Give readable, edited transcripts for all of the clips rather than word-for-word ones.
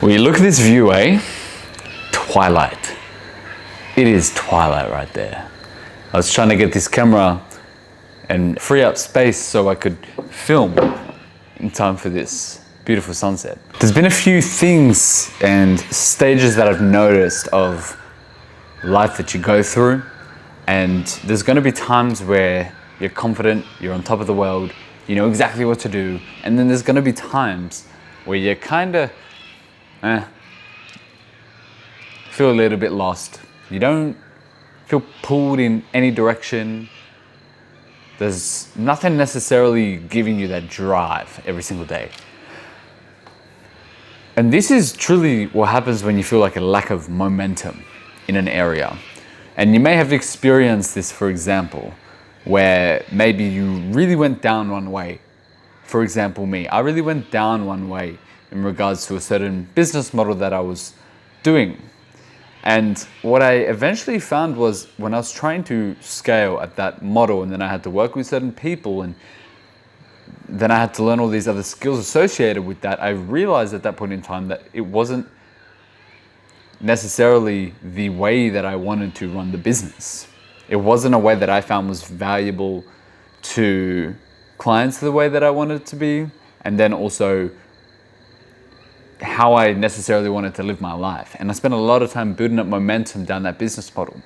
Well, you look at this view, eh? Twilight. It is twilight right there. I was trying to get this camera and free up space so I could film in time for this beautiful sunset. There's been a few things and stages that I've noticed of life that you go through, and there's going to be times where you're confident, you're on top of the world, you know exactly what to do, and then there's going to be times where you're kind of feel a little bit lost. You don't feel pulled in any direction. There's nothing necessarily giving you that drive every single day. And this is truly what happens when you feel like a lack of momentum in an area. And you may have experienced this, for example, where maybe you really went down one way. For example, me, I really went down one way in regards to a certain business model that I was doing. And what I eventually found was when I was trying to scale at that model, and then I had to work with certain people, and then I had to learn all these other skills associated with that, I realized at that point in time that it wasn't necessarily the way that I wanted to run the business. It wasn't a way that I found was valuable to clients the way that I wanted it to be, and then also how I necessarily wanted to live my life. And I spent a lot of time building up momentum down that business model.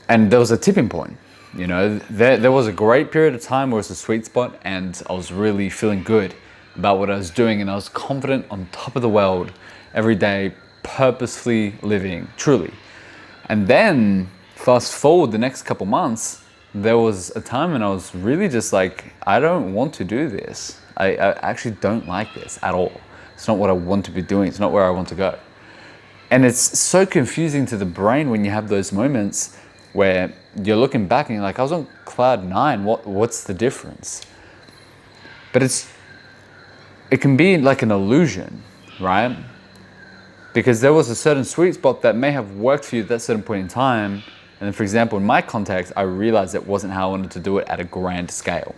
And there was a tipping point. You know, there was a great period of time where it was a sweet spot, and I was really feeling good about what I was doing, and I was confident, on top of the world every day, purposefully living, truly. And then fast forward the next couple months, there was a time when I was really just like, I don't want to do this. I actually don't like this at all. It's not what I want to be doing. It's not where I want to go. And it's so confusing to the brain when you have those moments where you're looking back and you're like, I was on cloud nine. What's the difference? But it can be like an illusion, right? Because there was a certain sweet spot that may have worked for you at that certain point in time. And then, for example, in my context, I realized it wasn't how I wanted to do it at a grand scale.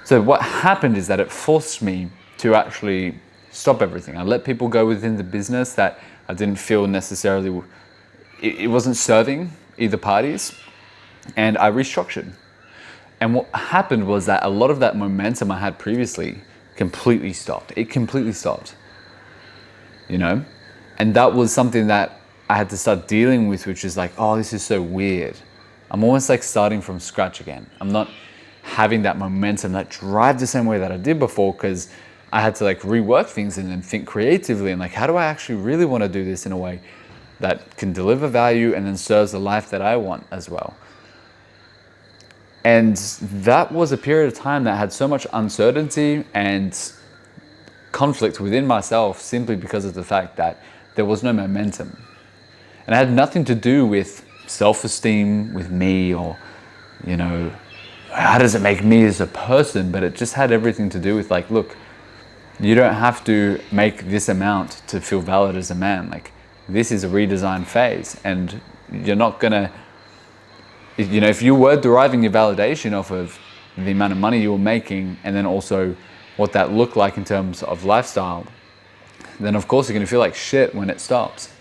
So what happened is that it forced me to actually stop everything. I let people go within the business that I didn't feel necessarily, it wasn't serving either parties, and I restructured. And what happened was that a lot of that momentum I had previously completely stopped. It completely stopped, you know? And that was something that I had to start dealing with, which is like, oh, this is so weird. I'm almost like starting from scratch again. I'm not having that momentum, that drive the same way that I did before, because I had to like rework things and then think creatively and like, how do I actually really want to do this in a way that can deliver value and then serves the life that I want as well. And that was a period of time that had so much uncertainty and conflict within myself, simply because of the fact that there was no momentum. And it had nothing to do with self-esteem with me, or, you know, how does it make me as a person? But it just had everything to do with like, look, you don't have to make this amount to feel valid as a man. Like, this is a redesign phase, and you're not gonna, you know, if you were deriving your validation off of the amount of money you were making, and then also what that looked like in terms of lifestyle, then of course you're gonna feel like shit when it stops.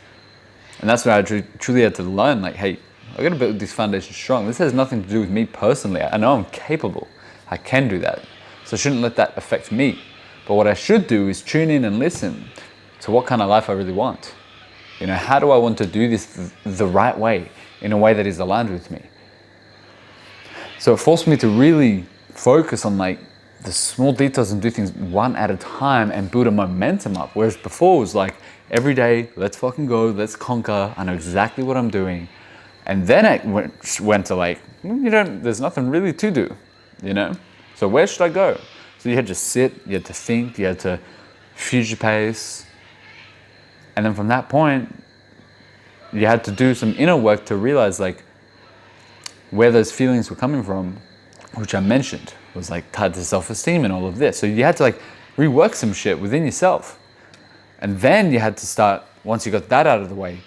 And that's what I truly had to learn. Like, hey, I gotta build this foundation strong. This has nothing to do with me personally. I know I'm capable. I can do that. So I shouldn't let that affect me. But what I should do is tune in and listen to what kind of life I really want. You know, how do I want to do this the right way, in a way that is aligned with me? So it forced me to really focus on like the small details and do things one at a time and build a momentum up. Whereas before it was like, every day, let's fucking go, let's conquer. I know exactly what I'm doing. And then it went to like, there's nothing really to do, you know? So where should I go? So you had to sit, you had to think, you had to future pace. And then from that point, you had to do some inner work to realize like where those feelings were coming from, which I mentioned was like tied to self-esteem and all of this. So you had to like rework some shit within yourself. And then you had to start, once you got that out of the way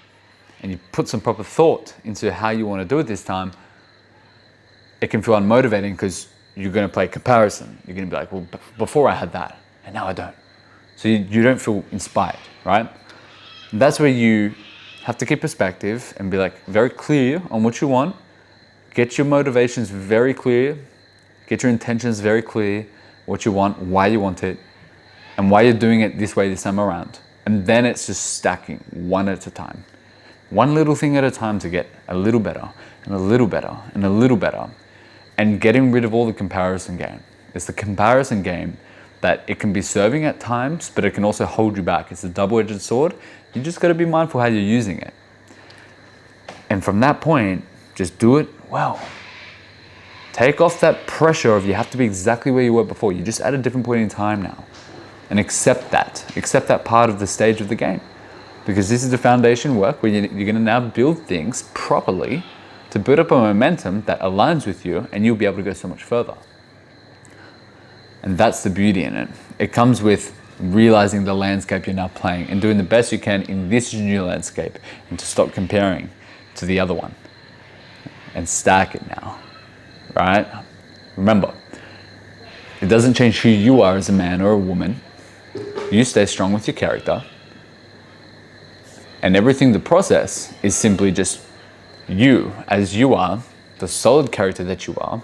and you put some proper thought into how you want to do it this time, it can feel unmotivating because you're going to play comparison. You're going to be like, well, before I had that and now I don't. So you don't feel inspired, right? And that's where you have to keep perspective and be like very clear on what you want. Get your motivations very clear. Get your intentions very clear. What you want, why you want it, and why you're doing it this way this time around. And then it's just stacking one at a time. One little thing at a time to get a little better and a little better and a little better. And getting rid of all the comparison game. It's the comparison game that it can be serving at times, but it can also hold you back. It's a double-edged sword. You just gotta be mindful how you're using it. And from that point, just do it well. Take off that pressure of you have to be exactly where you were before. You're just at a different point in time now. And accept that. Accept that part of the stage of the game. Because this is the foundation work where you're gonna now build things properly to build up a momentum that aligns with you, and you'll be able to go so much further. And that's the beauty in it. It comes with realizing the landscape you're now playing and doing the best you can in this new landscape, and to stop comparing to the other one and stack it now, right? Remember, it doesn't change who you are as a man or a woman. You stay strong with your character, and everything the process is simply just you as you are, the solid character that you are,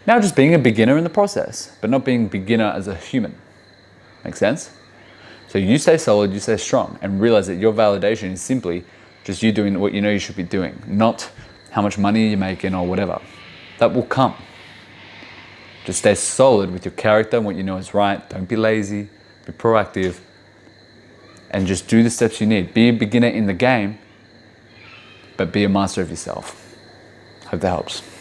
now just being a beginner in the process, but not being beginner as a human. Make sense? So you stay solid, you stay strong, and realize that your validation is simply just you doing what you know you should be doing, not how much money you're making or whatever. That will come. Just stay solid with your character and what you know is right. Don't be lazy, be proactive, and just do the steps you need. Be a beginner in the game, but be a master of yourself. Hope that helps.